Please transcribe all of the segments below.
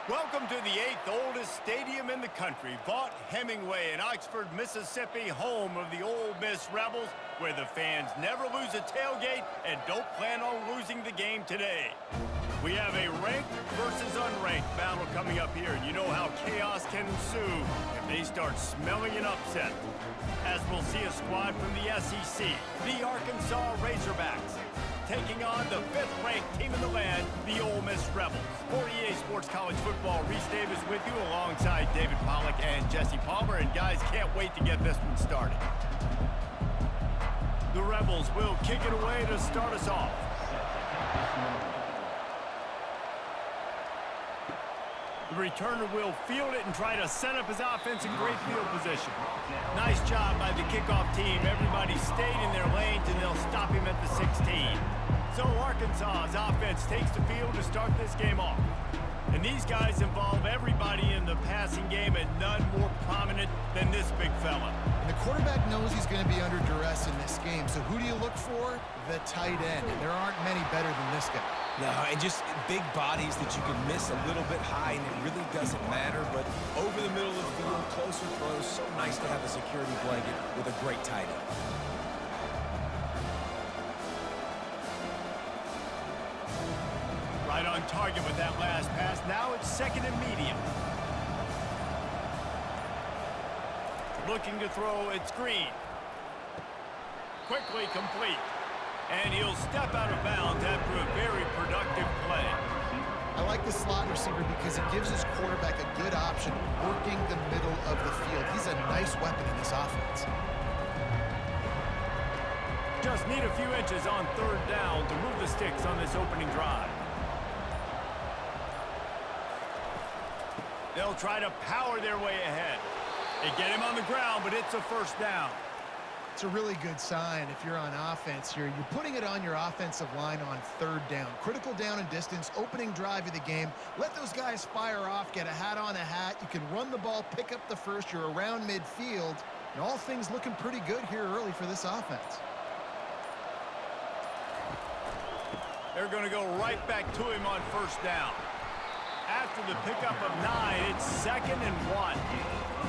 Welcome to the 8th oldest stadium in the country, Vaught Hemingway in Oxford, Mississippi, home of the Ole Miss Rebels, where the fans never lose a tailgate and don't plan on losing the game today. We have a ranked versus unranked battle coming up here, and you know how chaos can ensue if they start smelling an upset. As we'll see a squad from the SEC, the Arkansas Razorbacks, taking on the 5th-ranked team in the land, the Ole Miss Rebels. For EA Sports College Football, Reese Davis with you alongside David Pollack and Jesse Palmer. And guys, can't wait to get this one started. The Rebels will kick it away to start us off. The returner will field it and try to set up his offense in great field position. Nice job by the kickoff team. Everybody stayed in their lanes, and they'll stop him at the 16. So Arkansas's offense takes the field to start this game off. And these guys involve everybody in the passing game, and none more prominent than this big fella. And the quarterback knows he's going to be under duress in this game. So who do you look for? The tight end. And there aren't many better than this guy. No, and just big bodies that you can miss a little bit high, and it really doesn't matter. But over the middle of the field, closer throws, so nice to have a security blanket with a great tight end. Right on target with that last pass. Now it's 2nd and medium. Looking to throw, it's Green. Quickly complete. And he'll step out of bounds after a very productive play. I like the slot receiver because it gives his quarterback a good option working the middle of the field. He's a nice weapon in this offense. Just need a few inches on 3rd down to move the sticks on this opening drive. They'll try to power their way ahead. They get him on the ground, but it's a 1st down. It's a really good sign if you're on offense here. You're putting it on your offensive line on 3rd down. Critical down and distance, opening drive of the game. Let those guys fire off, get a hat on a hat. You can run the ball, pick up the first. You're around midfield. And all things looking pretty good here early for this offense. They're going to go right back to him on 1st down. After the pickup of 9, it's 2nd and 1.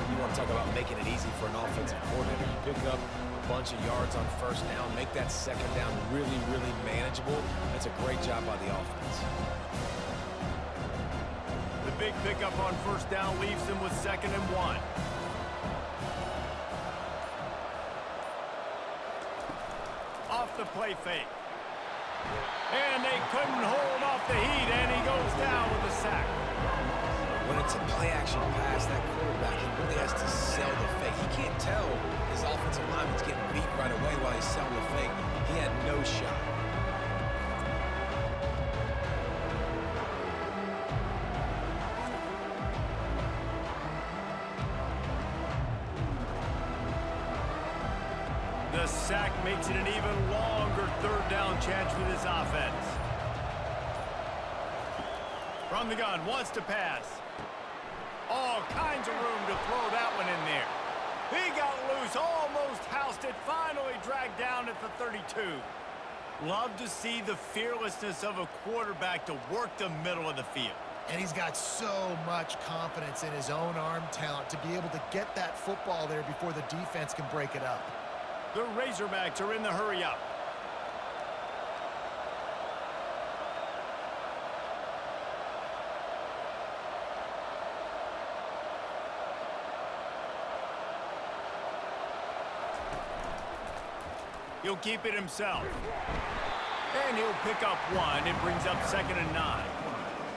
You want to talk about making it easy for an offensive coordinator. You pick up a bunch of yards on 1st down, make that 2nd down really, really manageable. That's a great job by the offense. The big pickup on 1st down leaves them with 2nd and 1. Off the play fake. And they couldn't hold off the heat, and he goes down with a sack. When it's a play-action pass, that quarterback, he really has to sell the fake. He can't tell his offensive lineman's getting beat right away while he's selling the fake. He had no shot. The sack makes it an even longer 3rd down chance for this offense. From the gun, wants to pass. All kinds of room to throw that one in there. He got loose, almost housed it, finally dragged down at the 32. Love to see the fearlessness of a quarterback to work the middle of the field. And he's got so much confidence in his own arm talent to be able to get that football there before the defense can break it up. The Razorbacks are in the hurry-up. He'll keep it himself. And he'll pick up 1. It brings up 2nd and 9.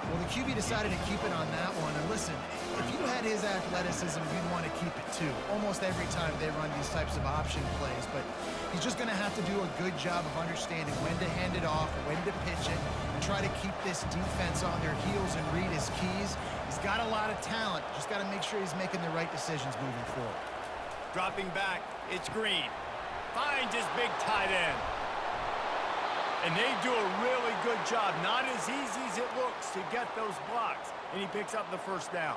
Well, the QB decided to keep it on that one. And listen, if you had his athleticism, you'd want to keep it too. Almost every time they run these types of option plays. But he's just going to have to do a good job of understanding when to hand it off, when to pitch it, and try to keep this defense on their heels and read his keys. He's got a lot of talent. Just got to make sure he's making the right decisions moving forward. Dropping back, it's Green. Finds his big tight end. And they do a really good job. Not as easy as it looks to get those blocks. And he picks up the 1st down.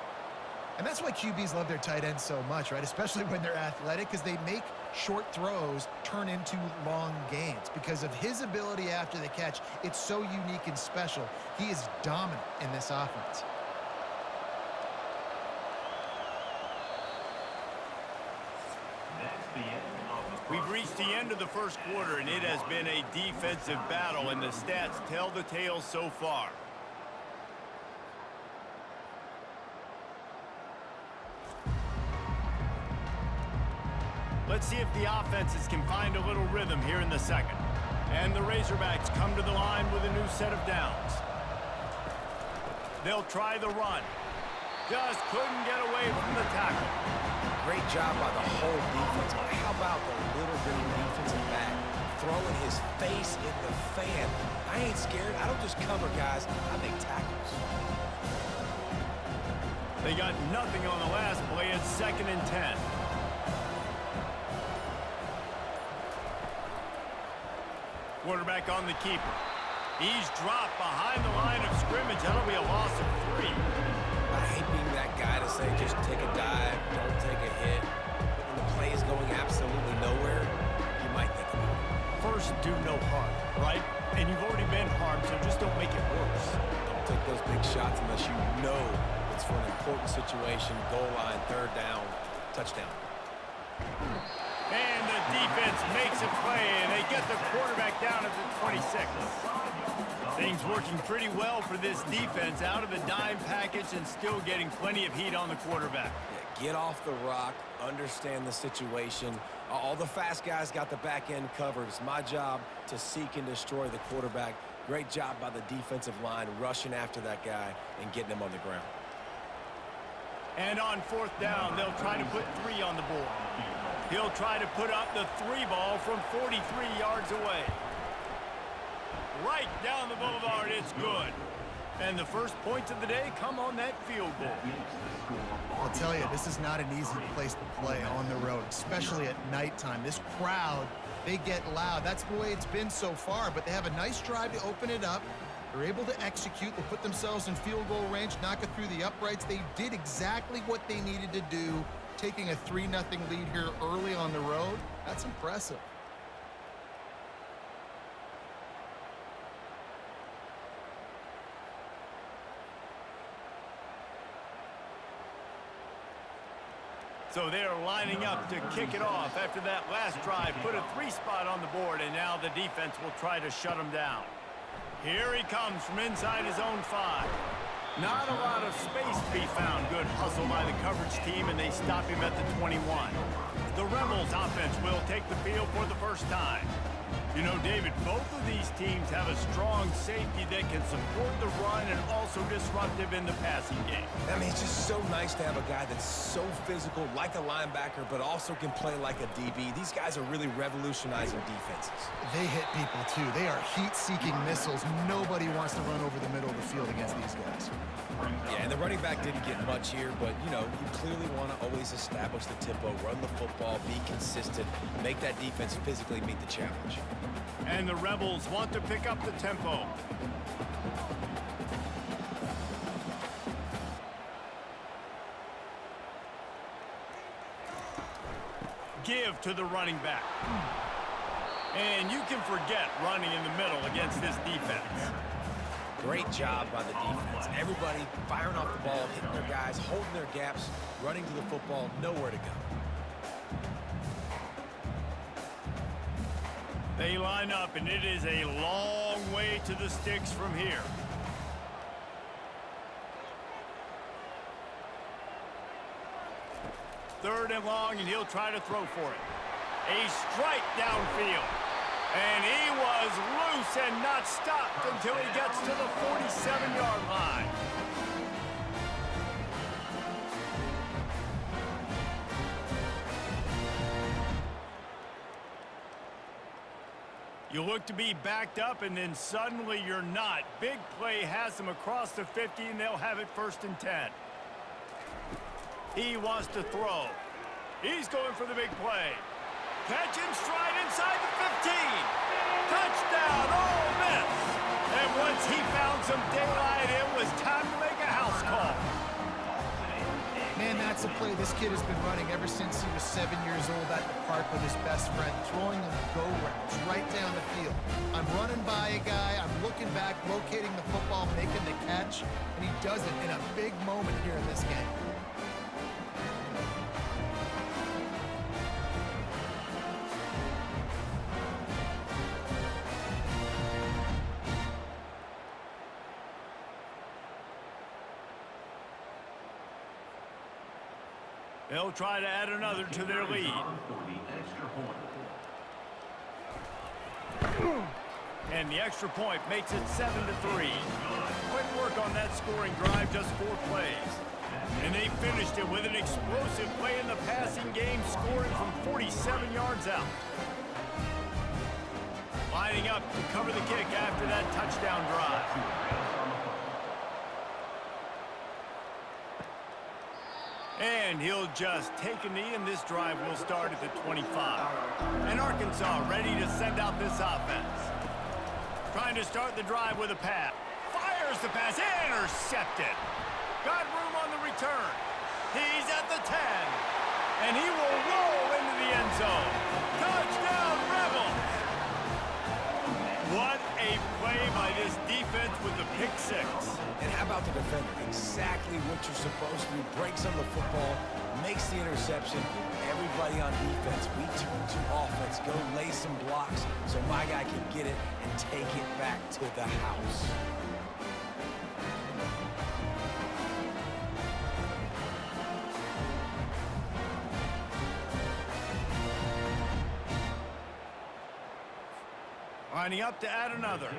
And that's why QBs love their tight ends so much, right? Especially when they're athletic, because they make short throws turn into long gains. Because of his ability after the catch, it's so unique and special. He is dominant in this offense. into the first quarter, and it has been a defensive battle, and the stats tell the tale so far. Let's see if the offenses can find a little rhythm here in the second. And the Razorbacks come to the line with a new set of downs. They'll try the run. Just couldn't get away from the tackle. Great job by the whole defense, but how about the little bitty defensive back throwing his face in the fan? I ain't scared. I don't just cover guys. I make tackles. They got nothing on the last play. It's 2nd and 10. Quarterback on the keeper. He's dropped behind the line of scrimmage. That'll be a loss of 3. I hate being that guy to say just take a dive, don't take a hit. But when the play is going absolutely nowhere, you might think about it. First, do no harm, right? And you've already been harmed, so just don't make it worse. Don't take those big shots unless you know it's for an important situation, goal line, 3rd down, touchdown. And the defense makes a play, and they get the quarterback down at the 26. Things working pretty well for this defense, out of the dime package and still getting plenty of heat on the quarterback. Yeah, get off the rock, understand the situation. All the fast guys got the back end covered. It's my job to seek and destroy the quarterback. Great job by the defensive line rushing after that guy and getting him on the ground. And on 4th down, they'll try to put 3 on the board. He'll try to put up the 3 ball from 43 yards away. Right down the boulevard, it's good. And the first points of the day come on that field goal. I'll tell you, this is not an easy place to play on the road, especially at nighttime. This crowd, they get loud. That's the way it's been so far, but they have a nice drive to open it up. They're able to execute. They put themselves in field goal range, knock it through the uprights. They did exactly what they needed to do, taking a 3-0 lead here early on the road. That's impressive. So they're lining up to kick it off after that last drive. Put a 3 spot on the board, and now the defense will try to shut him down. Here he comes from inside his own 5. Not a lot of space to be found. Good hustle by the coverage team, and they stop him at the 21. The Rebels offense will take the field for the first time. You know, David, both of these teams have a strong safety that can support the run and also disruptive in the passing game. I mean, it's just so nice to have a guy that's so physical, like a linebacker, but also can play like a DB. These guys are really revolutionizing defenses. They hit people, too. They are heat-seeking missiles. Nobody wants to run over the middle of the field against these guys. Yeah, and the running back didn't get much here, but, you know, you clearly want to always establish the tempo, run the football, be consistent, make that defense physically meet the challenge. And the Rebels want to pick up the tempo. Give to the running back. And you can forget running in the middle against this defense. Great job by the defense. Everybody firing off the ball, hitting their guys, holding their gaps, running to the football, nowhere to go. They line up, and it is a long way to the sticks from here. Third and long, and he'll try to throw for it. A strike downfield. And he was loose and not stopped until he gets to the 47-yard line. You look to be backed up, and then suddenly you're not. Big play has them across the 50, and they'll have it 1st and 10. He wants to throw. He's going for the big play. Catch and stride inside the 15. Touchdown, Ole Miss. And once he found some daylight, it was time to make a house call. Man, that's a play this kid has been running ever since he was 7 years old at the park with his best friend, throwing them go routes right down the field. I'm running by a guy, I'm looking back, locating the football, making the catch, and he does it in a big moment here in this game. They'll try to add another to their lead. And the extra point makes it 7-3. Quick work on that scoring drive, just 4 plays. And they finished it with an explosive play in the passing game, scoring from 47 yards out. Lining up to cover the kick after that touchdown drive. And he'll just take a knee, and this drive will start at the 25. And Arkansas ready to send out this offense. Trying to start the drive with a pass. Fires the pass, intercepted. Got room on the return. He's at the 10. And he will roll into the end zone. Touchdown, Rebels! What a play by this defense with the pick 6. And how about the defender? Exactly what you're supposed to do. Breaks on the football, makes the interception. Everybody on defense, we turn to offense. Go lay some blocks so my guy can get it and take it back to the house. Lining up to add another.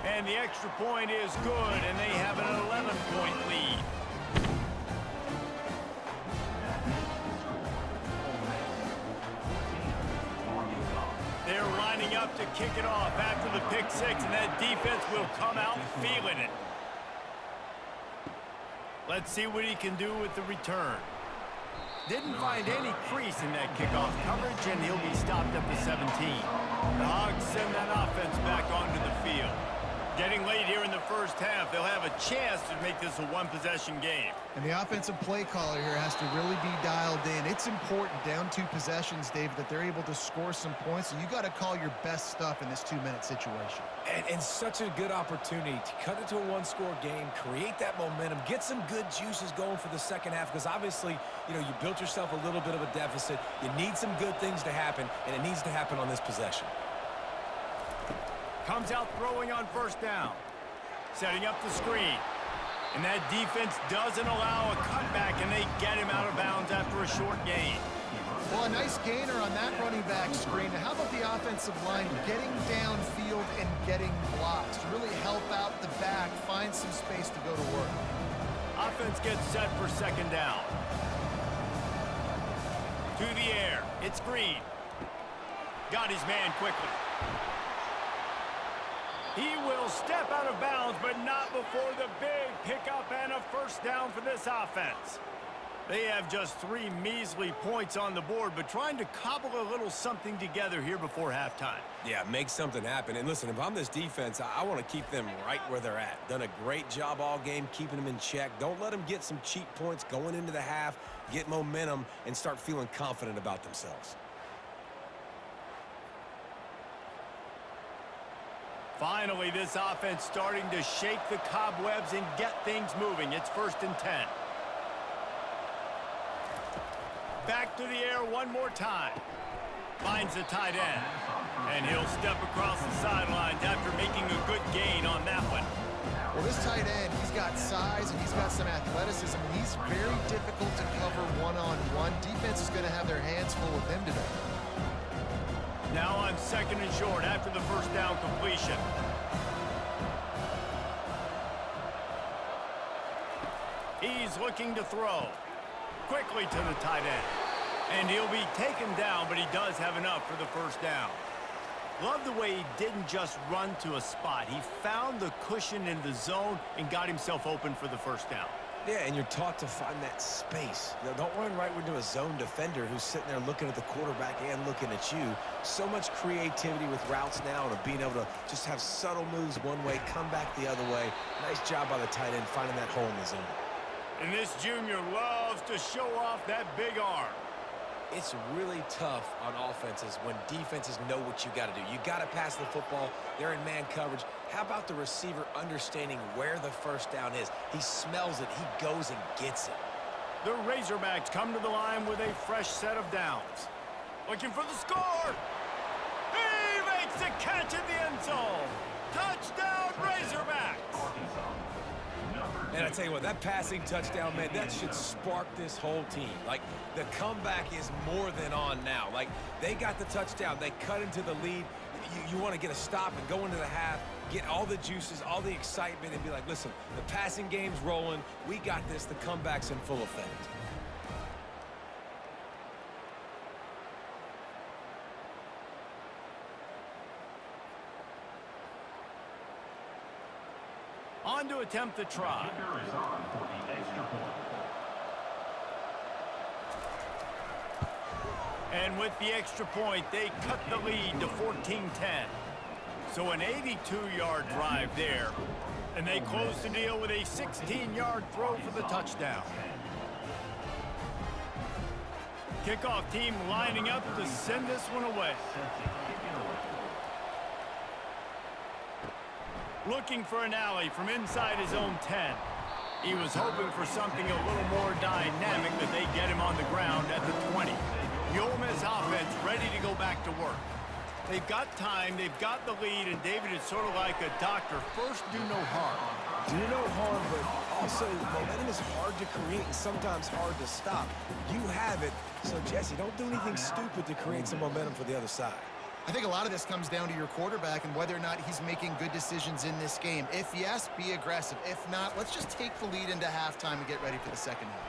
And the extra point is good, and they have an 11-point lead. They're lining up to kick it off after the pick 6, and that defense will come out feeling it. Let's see what he can do with the return. Didn't find any crease in that kickoff coverage, and he'll be stopped at the 17. The Hogs send that offense back onto the field. Getting late here in the first half, they'll have a chance to make this a one-possession game. And the offensive play caller here has to really be dialed in. It's important down 2 possessions, David, that they're able to score some points. So you got to call your best stuff in this 2-minute situation. And such a good opportunity to cut it to a 1-score game, create that momentum, get some good juices going for the second half, because obviously, you know, you built yourself a little bit of a deficit. You need some good things to happen, and it needs to happen on this possession. Comes out throwing on first down. Setting up the screen. And that defense doesn't allow a cutback, and they get him out of bounds after a short gain. Well, a nice gainer on that running back screen. Now, how about the offensive line getting downfield and getting blocks to really help out the back, find some space to go to work? Offense gets set for second down. To the air. It's Green. Got his man quickly. He will step out of bounds, but not before the big pickup and a first down for this offense. They have just 3 measly points on the board, but trying to cobble a little something together here before halftime. Yeah, make something happen. And listen, if I'm this defense, I want to keep them right where they're at. Done a great job all game keeping them in check. Don't let them get some cheap points going into the half, get momentum, and start feeling confident about themselves. Finally, this offense starting to shake the cobwebs and get things moving. It's 1st and 10. Back to the air one more time. Finds the tight end. And he'll step across the sidelines after making a good gain on that one. Well, this tight end, he's got size and he's got some athleticism, and he's very difficult to cover one-on-one. Defense is going to have their hands full with him today. Now on 2nd and short after the first down completion. He's looking to throw. Quickly to the tight end. And he'll be taken down, but he does have enough for the first down. Love the way he didn't just run to a spot. He found the cushion in the zone and got himself open for the first down. Yeah, and you're taught to find that space. Now, don't run right into a zone defender who's sitting there looking at the quarterback and looking at you. So much creativity with routes now and being able to just have subtle moves one way, come back the other way. Nice job by the tight end finding that hole in the zone. And this junior loves to show off that big arm. It's really tough on offenses when defenses know what you got to do. You got to pass the football. They're in man coverage. How about the receiver understanding where the first down is? He smells it. He goes and gets it. The Razorbacks come to the line with a fresh set of downs. Looking for the score. He makes the catch in the end zone. Touchdown, Razorbacks. And I tell you what, that passing touchdown, man, that should spark this whole team. Like, the comeback is more than on now. Like, they got the touchdown. They cut into the lead. You want to get a stop and go into the half, get all the juices, all the excitement, and be like, listen, the passing game's rolling. We got this. The comeback's in full effect. On to attempt the try. And with the extra point, they cut the lead to 14-10. So an 82-yard drive there. And they close the deal with a 16-yard throw for the touchdown. Kickoff team lining up to send this one away. Looking for an alley from inside his own 10. He was hoping for something a little more dynamic, that they get him on the ground at the 20. The Ole Miss offense ready to go back to work. They've got time, they've got the lead, and David is sort of like a doctor. First, do no harm. Do no harm, but also momentum is hard to create and sometimes hard to stop. You have it, so Jesse, don't do anything stupid to create some momentum for the other side. I think a lot of this comes down to your quarterback and whether or not he's making good decisions in this game. If yes, be aggressive. If not, let's just take the lead into halftime and get ready for the second half.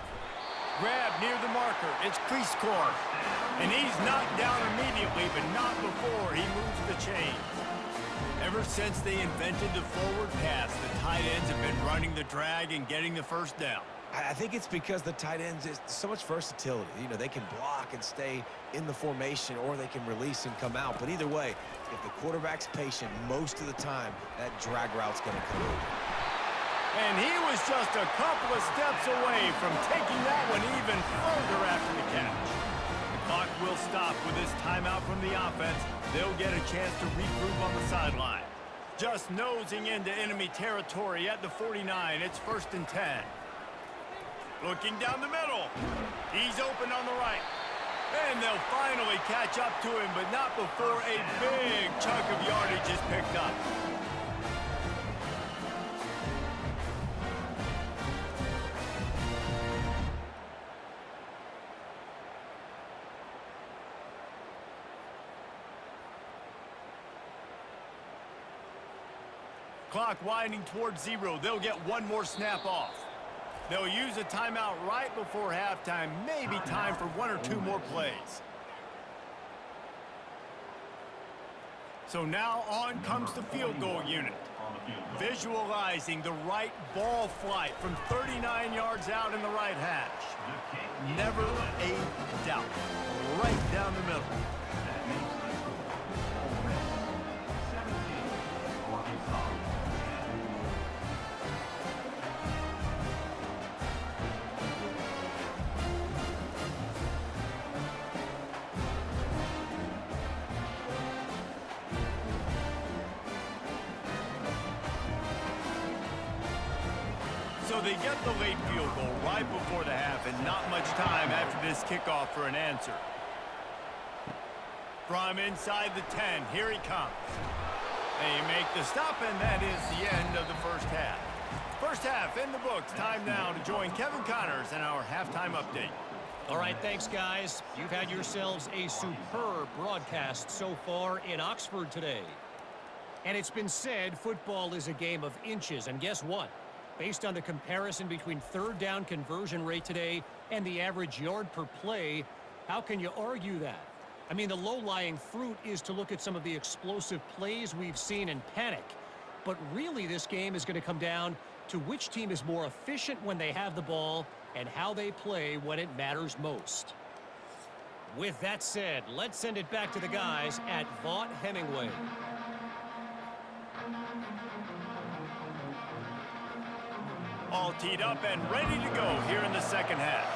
Grab near the marker. It's Creascore. And he's knocked down immediately, but not before he moves the chains. Ever since they invented the forward pass, the tight ends have been running the drag and getting the first down. I think it's because the tight ends is so much versatility. You know, they can block and stay in the formation, or they can release and come out. But either way, if the quarterback's patient, most of the time, that drag route's going to come over. And he was just a couple of steps away from taking that one even further after the catch. The clock will stop with this timeout from the offense. They'll get a chance to regroup on the sideline. Just nosing into enemy territory at the 49. It's 1st and 10. Looking down the middle. He's open on the right. And they'll finally catch up to him, but not before a big chunk of yardage is picked up. Clock winding towards 0. They'll get one more snap off. They'll use a timeout right before halftime. Maybe time for one or two more plays. So now on comes the field goal unit. Visualizing the right ball flight from 39 yards out in the right hash. Never a doubt. Right down the middle. So they get the late field goal right before the half, and not much time after this kickoff for an answer. From inside the 10, here he comes. They make the stop, and that is the end of the first half. First half in the books. Time now to join Kevin Connors in our halftime update. All right, thanks, guys. You've had yourselves a superb broadcast so far in Oxford today. And it's been said football is a game of inches, and guess what? Based on the comparison between third down conversion rate today and the average yard per play, how can you argue that? I mean, the low-lying fruit is to look at some of the explosive plays we've seen and panic. But really, this game is going to come down to which team is more efficient when they have the ball and how they play when it matters most. With that said, let's send it back to the guys at Vaught Hemingway. All teed up and ready to go here in the second half.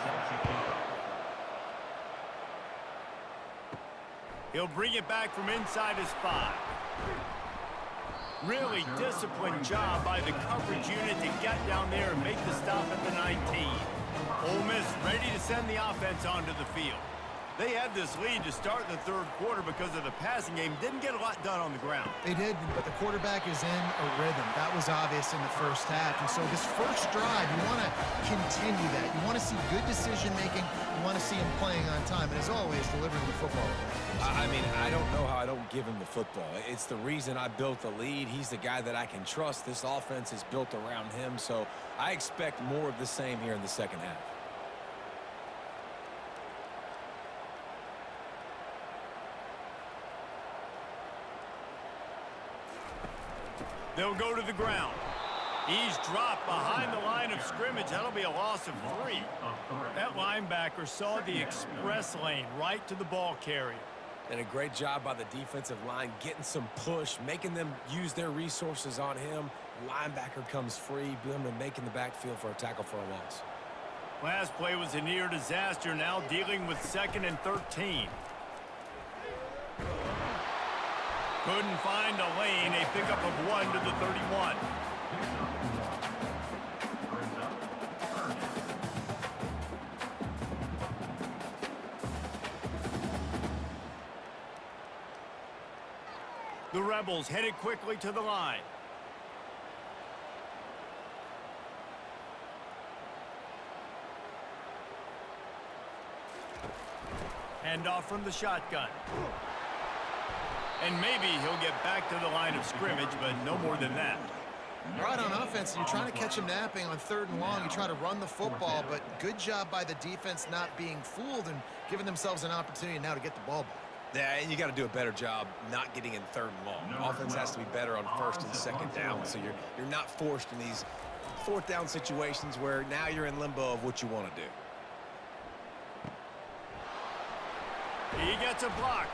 He'll bring it back from inside his 5. Really disciplined job by the coverage unit to get down there and make the stop at the 19. Ole Miss ready to send the offense onto the field. They had this lead to start the third quarter because of the passing game. Didn't get a lot done on the ground. They did, but the quarterback is in a rhythm. That was obvious in the first half. And so this first drive, you want to continue that. You want to see good decision-making. You want to see him playing on time. And as always, delivering the football. I mean, I don't know how I don't give him the football. It's the reason I built the lead. He's the guy that I can trust. This offense is built around him. So I expect more of the same here in the second half. They'll go to the ground. He's dropped behind the line of scrimmage. That'll be a loss of 3. That linebacker saw the express lane right to the ball carrier. And a great job by the defensive line getting some push, making them use their resources on him. Linebacker comes free, boom, and making the backfield for a tackle for a loss. Last play was a near disaster. Now dealing with 2nd and 13. Couldn't find a lane. A pickup of 1 to the 31. The Rebels headed quickly to the line. Handoff from the shotgun. And maybe he'll get back to the line of scrimmage, but no more than that. Right on offense, you're trying to catch him napping on 3rd and long. You try to run the football, but good job by the defense not being fooled and giving themselves an opportunity now to get the ball back. Yeah, and you got to do a better job not getting in 3rd and long. Offense has to be better on 1st and 2nd down, so you're not forced in these 4th down situations where now you're in limbo of what you want to do. He gets a block.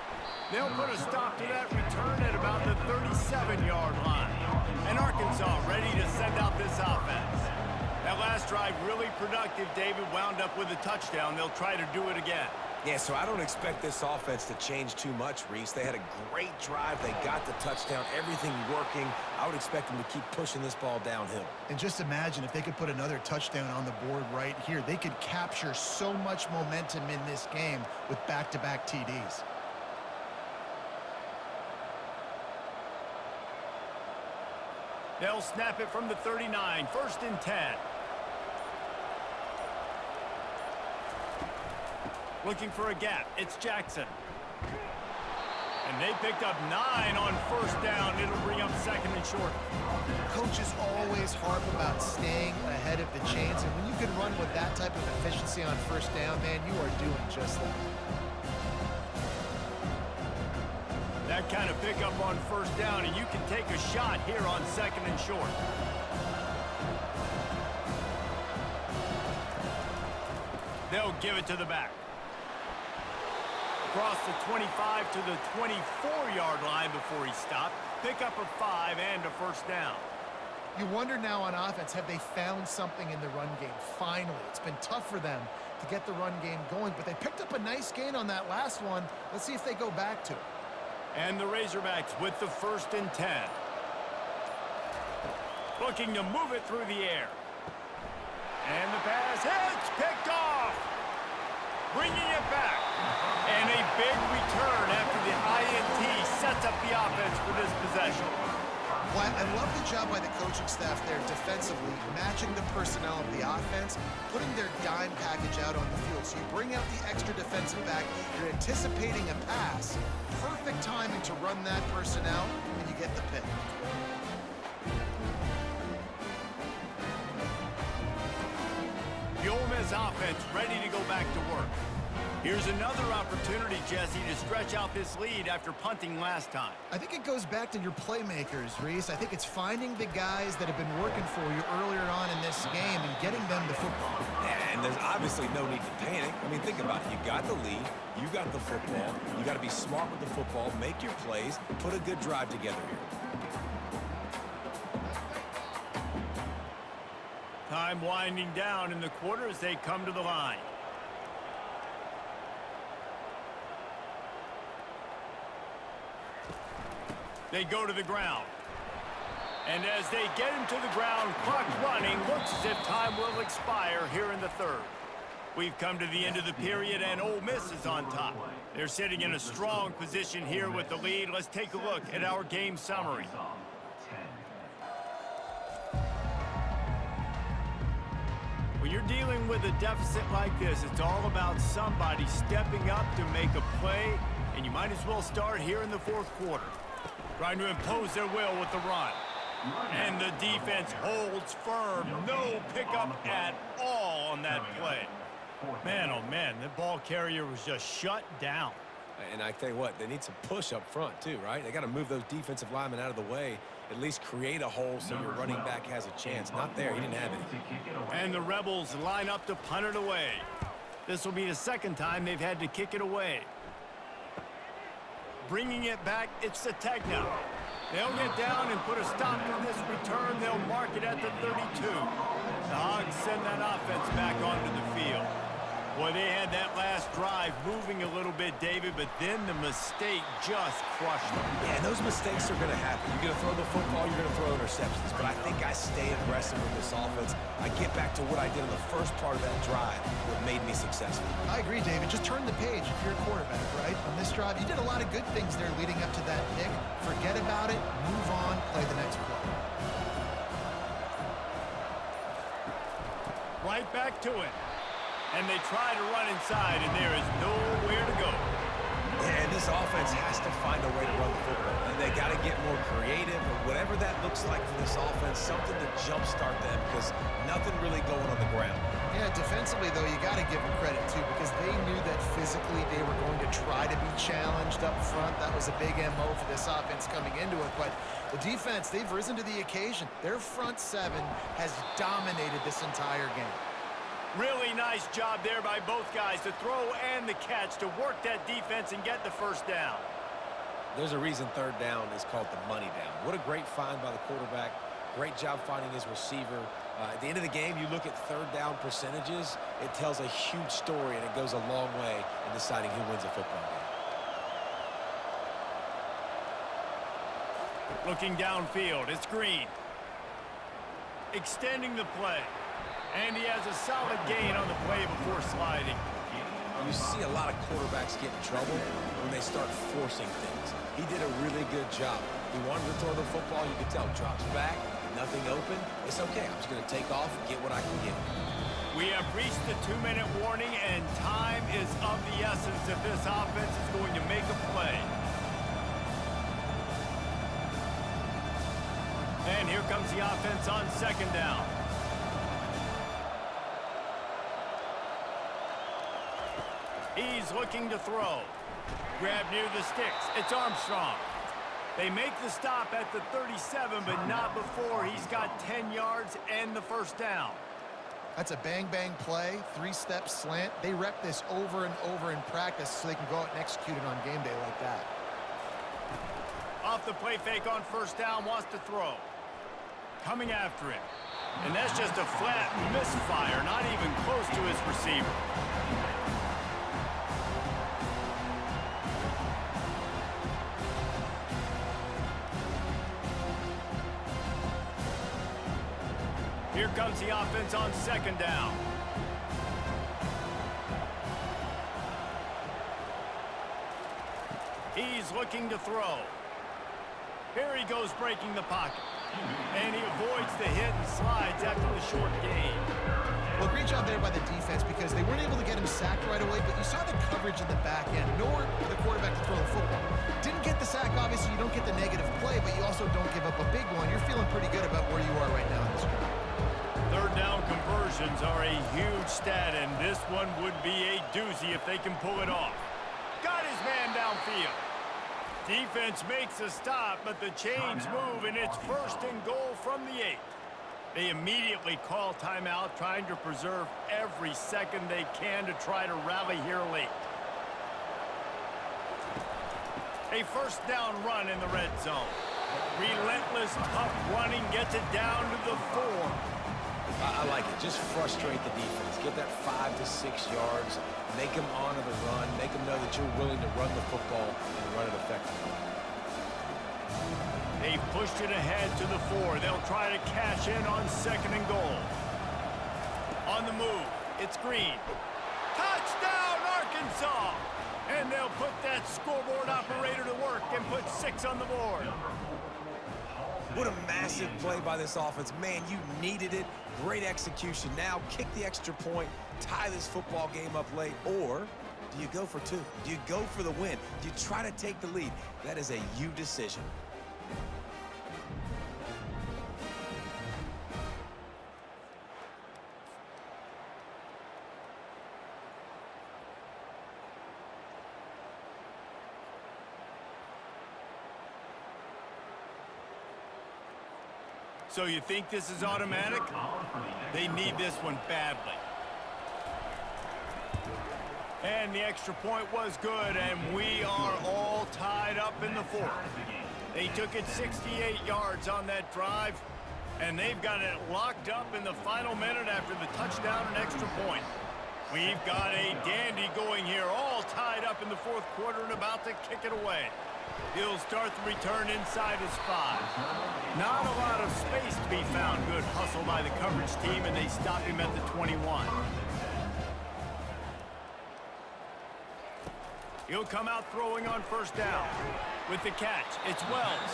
They'll put a stop to that return at about the 37-yard line. And Arkansas ready to send out this offense. That last drive really productive. David wound up with a touchdown. They'll try to do it again. Yeah, so I don't expect this offense to change too much, Reese. They had a great drive. They got the touchdown, everything working. I would expect them to keep pushing this ball downhill. And just imagine if they could put another touchdown on the board right here. They could capture so much momentum in this game with back-to-back TDs. They'll snap it from the 39, 1st and 10. Looking for a gap. It's Jackson. And they picked up 9 on 1st down. It'll bring up 2nd and short. Coaches always harp about staying ahead of the chains, and when you can run with that type of efficiency on 1st down, man, you are doing just that. That kind of pickup on 1st down, and you can take a shot here on 2nd and short. They'll give it to the back. Across the 25 to the 24-yard line before he stopped. Pick up a 5 and a 1st down. You wonder now on offense, have they found something in the run game? Finally, it's been tough for them to get the run game going, but they picked up a nice gain on that last one. Let's see if they go back to it. And the Razorbacks with the 1st and 10. Looking to move it through the air. And the pass hits, picked off. Bringing it back. And a big return after the INT sets up the offense for this possession. Well, I love the job by the coaching staff there defensively, matching the personnel of the offense, putting their dime package out on the field. So you bring out the extra defensive back, you're anticipating a pass. Perfect timing to run that personnel, and you get the pick. The Ole Miss offense ready to go back to work. Here's another opportunity, Jesse, to stretch out this lead after punting last time. I think it goes back to your playmakers, Reese. I think it's finding the guys that have been working for you earlier on in this game and getting them the football. And there's obviously no need to panic. I mean, think about it. You got the lead. You got the football. You got to be smart with the football, make your plays, put a good drive together here. Time winding down in the quarter as they come to the line. They go to the ground. And as they get him to the ground, clock running, looks as if time will expire here in the 3rd. We've come to the end of the period, and Ole Miss is on top. They're sitting in a strong position here with the lead. Let's take a look at our game summary. When you're dealing with a deficit like this, it's all about somebody stepping up to make a play, and you might as well start here in the fourth quarter. Trying to impose their will with the run. And the defense holds firm. No pickup at all on that play. Man, oh man, the ball carrier was just shut down. And I tell you what, they need some push up front too, right? They got to move those defensive linemen out of the way, at least create a hole so your running back has a chance. Not there, he didn't have it. And the Rebels line up to punt it away. This will be the second time they've had to kick it away. Bringing it back, it's the tag now. They'll get down and put a stop to this return. They'll mark it at the 32. The Hogs send that offense back onto the field. Boy, they had that last drive moving a little bit, David, but then the mistake just crushed them. Yeah, and those mistakes are going to happen. You're going to throw the football, you're going to throw interceptions. But I think I stay aggressive with this offense. I get back to what I did in the first part of that drive, what made me successful. I agree, David. Just turn the page if you're a quarterback, right? On this drive, you did a lot of good things there leading up to that pick. Forget about it, move on, play the next play. Right back to it. And they try to run inside, and there is nowhere to go. And this offense has to find a way to run the football. And they got to get more creative, or whatever that looks like for this offense, something to jumpstart them, because nothing really going on the ground. Yeah, defensively, though, you got to give them credit, too, because they knew that physically they were going to try to be challenged up front. That was a big MO for this offense coming into it. But the defense, they've risen to the occasion. Their front seven has dominated this entire game. Really nice job there by both guys to throw and the catch to work that defense and get the first down. There's a reason third down is called the money down. What a great find by the quarterback. Great job finding his receiver. At the end of the game, you look at third down percentages, it tells a huge story, and it goes a long way in deciding who wins a football game. Looking downfield, it's Green. Extending the play. And he has a solid gain on the play before sliding. You see a lot of quarterbacks get in trouble when they start forcing things. He did a really good job. He wanted to throw the football. You could tell. Drops back, nothing open. It's okay. I'm just going to take off and get what I can get. We have reached the 2-minute warning, and time is of the essence if this offense is going to make a play. And here comes the offense on second down. He's looking to throw. Grab near the sticks. It's Armstrong. They make the stop at the 37, but not before he's got 10 yards and the first down. That's a bang-bang play, three-step slant. They rep this over and over in practice so they can go out and execute it on game day like that. Off the play fake on first down, wants to throw. Coming after it. And that's just a flat misfire, not even close to his receiver. Here comes the offense on second down. He's looking to throw. Here he goes breaking the pocket. And he avoids the hit and slides after the short gain. Well, great job there by the defense because they weren't able to get him sacked right away, but you saw the coverage in the back end, nor for the quarterback to throw the football. Didn't get the sack, obviously, you don't get the negative play, but you also don't give up a big one. You're feeling pretty good about where you are right now in this drive. Third down conversions are a huge stat, and this one would be a doozy if they can pull it off. Got his man downfield. Defense makes a stop, but the chains move, and it's first and goal from the 8. They immediately call timeout, trying to preserve every second they can to try to rally here late. A first down run in the red zone. Relentless, tough running gets it down to the 4. I like it. Just frustrate the defense. Get that 5 to 6 yards. Make them honor the run. Make them know that you're willing to run the football and run it effectively. They've pushed it ahead to the 4. They'll try to cash in on second and goal. On the move, it's Green. Touchdown, Arkansas! And they'll put that scoreboard operator to work and put 6 on the board. What a massive play by this offense. Man, you needed it. Great execution. Now kick the extra point, tie this football game up late, or do you go for 2? Do you go for the win? Do you try to take the lead? That is a you decision. So you think this is automatic? They need this one badly. And the extra point was good, and we are all tied up in the 4th. They took it 68 yards on that drive, and they've got it locked up in the final minute after the touchdown and extra point. We've got a dandy going here, all tied up in the 4th quarter and about to kick it away. He'll start the return inside his 5. Not a lot of space to be found. Good hustle by the coverage team, and they stop him at the 21. He'll come out throwing on 1st down. With the catch, it's Wells.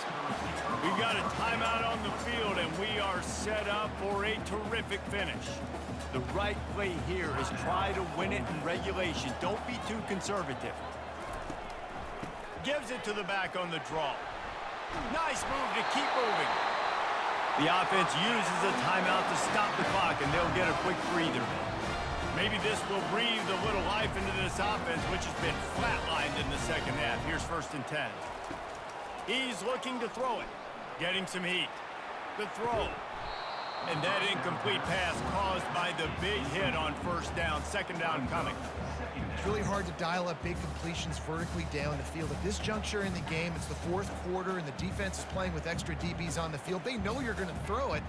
We've got a timeout on the field, and we are set up for a terrific finish. The right play here is try to win it in regulation. Don't be too conservative. Gives it to the back on the draw. Nice move to keep moving. The offense uses a timeout to stop the clock, and they'll get a quick breather. Maybe this will breathe a little life into this offense, which has been flatlined in the 2nd half. Here's 1st and 10. He's looking to throw it. Getting some heat. The throw. And that incomplete pass caused by the big hit on 1st down. 2nd down coming. It's really hard to dial up big completions vertically down the field. At this juncture in the game, it's the 4th quarter, and the defense is playing with extra DBs on the field. They know you're going to throw it.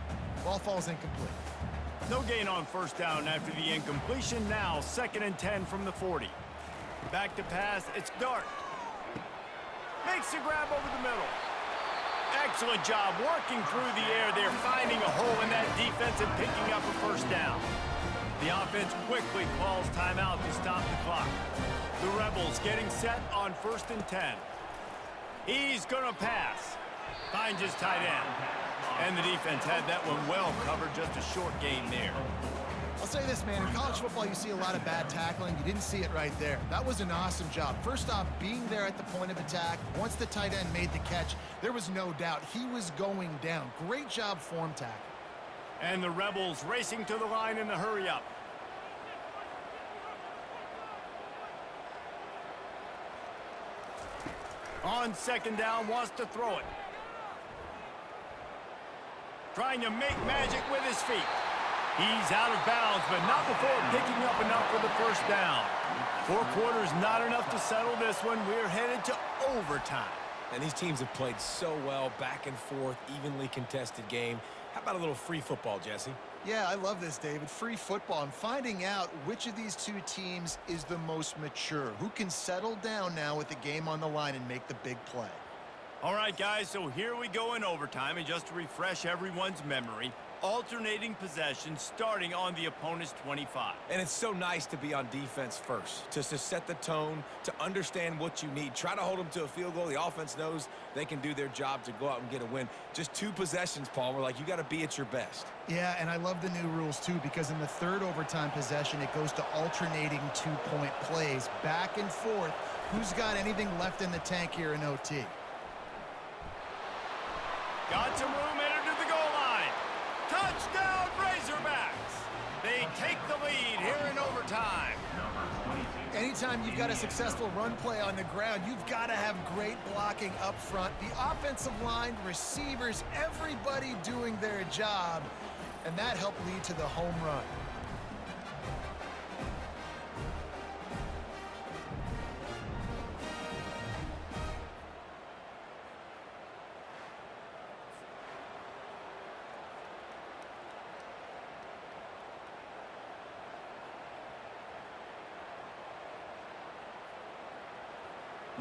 Ball falls incomplete. No gain on 1st down after the incompletion. Now 2nd and 10 from the 40. Back to pass. It's Dart. Makes the grab over the middle. Excellent job working through the air. They're finding a hole in that defense and picking up a 1st down. The offense quickly calls timeout to stop the clock. The Rebels getting set on 1st and 10. He's going to pass. Finds his tight end. And the defense had that one well covered. Just a short gain there. I'll say this, man. In college football, you see a lot of bad tackling. You didn't see it right there. That was an awesome job. First off, being there at the point of attack. Once the tight end made the catch, there was no doubt he was going down. Great job form tackle. And the Rebels racing to the line in the hurry-up. On 2nd down, wants to throw it. Trying to make magic with his feet. He's out of bounds, but not before picking up enough for the 1st down. 4 quarters, not enough to settle this one. We're headed to overtime. And these teams have played so well, back and forth, evenly contested game. How about a little free football, Jesse? Yeah, I love this, David. Free football. I'm finding out which of these 2 teams is the most mature. Who can settle down now with the game on the line and make the big play. All right, guys, so here we go in overtime. And just to refresh everyone's memory, alternating possession starting on the opponent's 25. And it's so nice to be on defense first, to set the tone, to understand what you need. Try to hold them to a field goal. The offense knows they can do their job to go out and get a win. Just 2 possessions, Paul. We're like, you got to be at your best. Yeah, and I love the new rules, too, because in the 3rd overtime possession, it goes to alternating 2-point plays, back and forth. Who's got anything left in the tank here in OT? Got some room, entered to the goal line. Touchdown, Razorbacks! They take the lead here in overtime. Anytime you've got a successful run play on the ground, you've got to have great blocking up front. The offensive line, receivers, everybody doing their job, and that helped lead to the home run.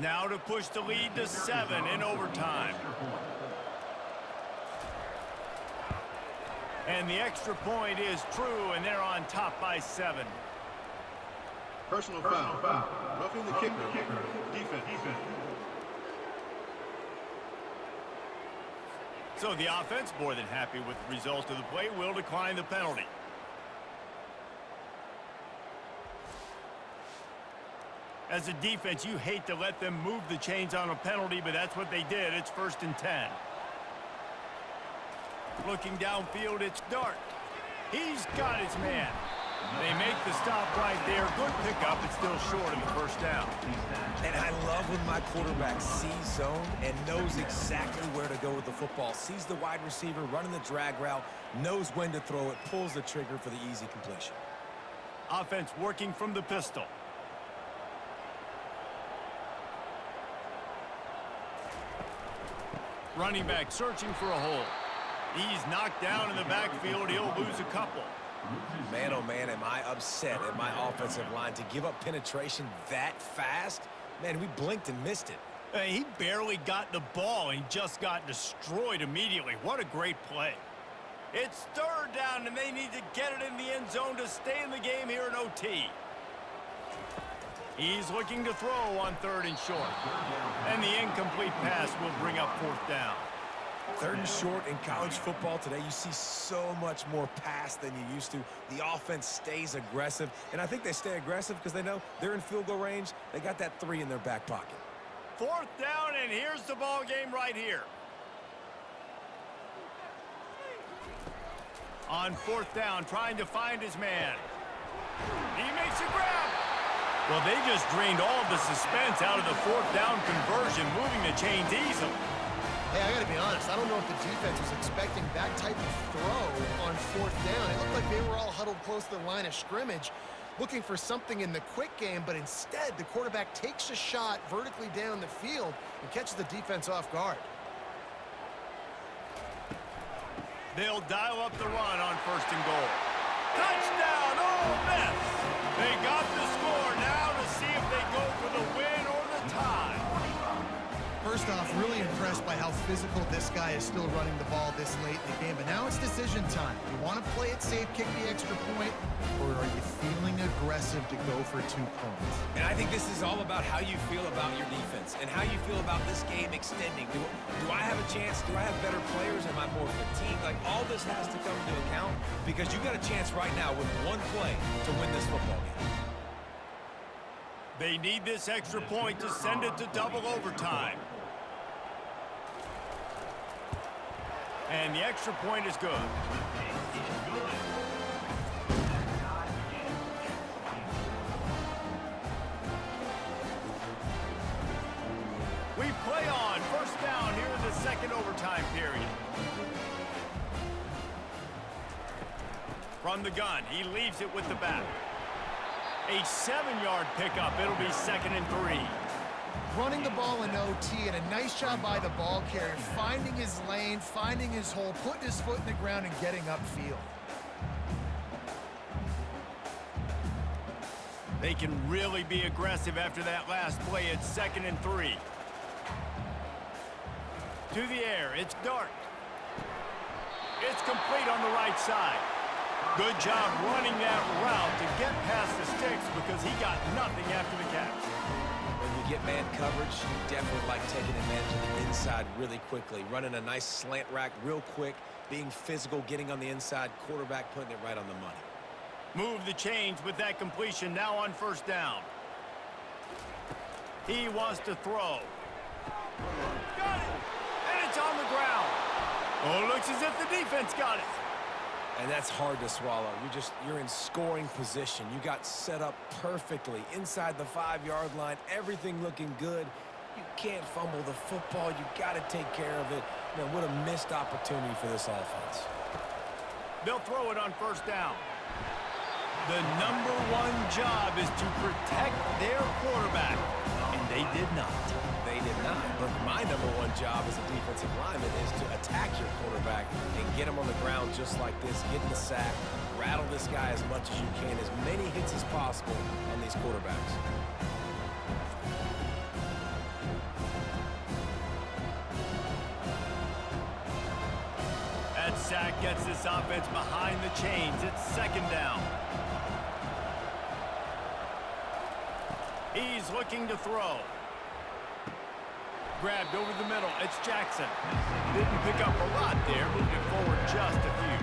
Now to push the lead to 7 in overtime. And the extra point is true, and they're on top by 7. Personal foul. Roughing the kicker. Defense. So the offense, more than happy with the result of the play, will decline the penalty. As a defense, you hate to let them move the chains on a penalty, but that's what they did. It's 1st and 10. Looking downfield, it's Dart. He's got his man. They make the stop right there. Good pickup. It's still short of the 1st down. And I love when my quarterback sees zone and knows exactly where to go with the football. Sees the wide receiver running the drag route, knows when to throw it, pulls the trigger for the easy completion. Offense working from the pistol. Running back searching for a hole. He's knocked down in the backfield. He'll lose a couple. Man, oh man, am I upset at my offensive line to give up penetration that fast? Man, we blinked and missed it. He barely got the ball and he just got destroyed immediately. What a great play. It's 3rd down and they need to get it in the end zone to stay in the game here in OT. He's looking to throw on 3rd and short. And the incomplete pass will bring up 4th down. 3rd and short in college football today, you see so much more pass than you used to. The offense stays aggressive, and I think they stay aggressive because they know they're in field goal range. They got that 3 in their back pocket. 4th down, and here's the ball game right here. On 4th down, trying to find his man. He makes a grab. Well, they just drained all of the suspense out of the 4th down conversion, moving the chains easily. Hey, I gotta be honest, I don't know if the defense was expecting that type of throw on 4th down. It looked like they were all huddled close to the line of scrimmage, looking for something in the quick game, but instead the quarterback takes a shot vertically down the field and catches the defense off guard. They'll dial up the run on 1st and goal. Touchdown, Ole Miss! They got the score now to see if they go for the win or the tie. First off, really impressed by how physical this guy is still running the ball this late in the game. But now it's decision time. You want to play it safe, kick the extra point, or are you feeling aggressive to go for 2 points? And I think this is all about how you feel about your defense and how you feel about this game extending. Do I have a chance? Do I have better players? Am I more fatigued? Like, all this has to come into account because you got a chance right now with 1 play to win this football game. They need this extra point to send it to double overtime. And the extra point is good. We play on 1st down here in the 2nd overtime period. From the gun, he leaves it with the back. A 7-yard pickup. It'll be 2nd and 3. Running the ball in OT, and a nice job by the ball carrier, finding his lane, finding his hole, putting his foot in the ground, and getting upfield. They can really be aggressive after that last play. It's 2nd and 3. To the air, it's Dart. It's complete on the right side. Good job running that route to get past the sticks because he got nothing after the catch. When you get man coverage, you definitely like taking advantage of the inside really quickly. Running a nice slant rack real quick, being physical, getting on the inside, quarterback putting it right on the money. Move the chains with that completion now on 1st down. He wants to throw. Got it! And it's on the ground. Oh, it looks as if the defense got it. And that's hard to swallow. You're in scoring position. You got set up perfectly inside the 5-yard line. Everything looking good. You can't fumble the football. You got to take care of it. Man, what a missed opportunity for this offense. They'll throw it on 1st down. The #1 job is to protect their quarterback, and they did not. They did not. But my #1 job as a defensive lineman is to attack your quarterback and get him on the ground just like this, get the sack, rattle this guy as much as you can, as many hits as possible on these quarterbacks. That sack gets this offense behind the chains. It's 2nd down. He's looking to throw. Grabbed over the middle. It's Jackson. Didn't pick up a lot there. Moved it forward just a few.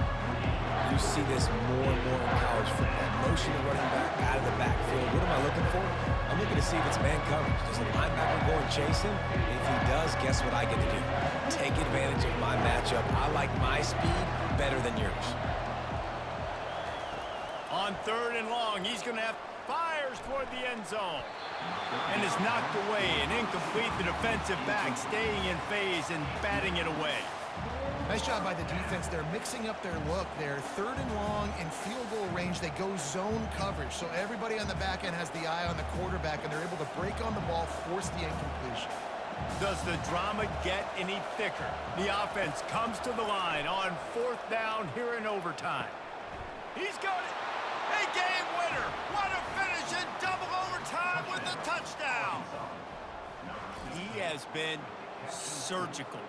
You see this more and more in college football. Motion of running back out of the backfield. What am I looking for? I'm looking to see if it's man coverage. Does the linebacker go and chase him? If he does, guess what I get to do? Take advantage of my matchup. I like my speed better than yours. On 3rd and long, he's going to have fires toward the end zone. And is knocked away and incomplete. The defensive back staying in phase and batting it away. Nice job by the defense. They're mixing up their look. They're 3rd and long in field goal range. They go zone coverage. So everybody on the back end has the eye on the quarterback, and they're able to break on the ball, force the incompletion. Does the drama get any thicker? The offense comes to the line on 4th down here in overtime. He's got it. A game winner. What a finish in double overtime with a touchdown. He has been surgical.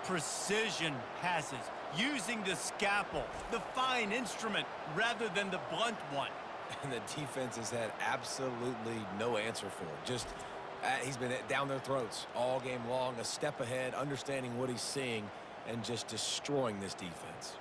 Precision passes, using the scalpel, the fine instrument, rather than the blunt one. And the defense has had absolutely no answer for him. Just, he's been down their throats all game long, a step ahead, understanding what he's seeing, and just destroying this defense.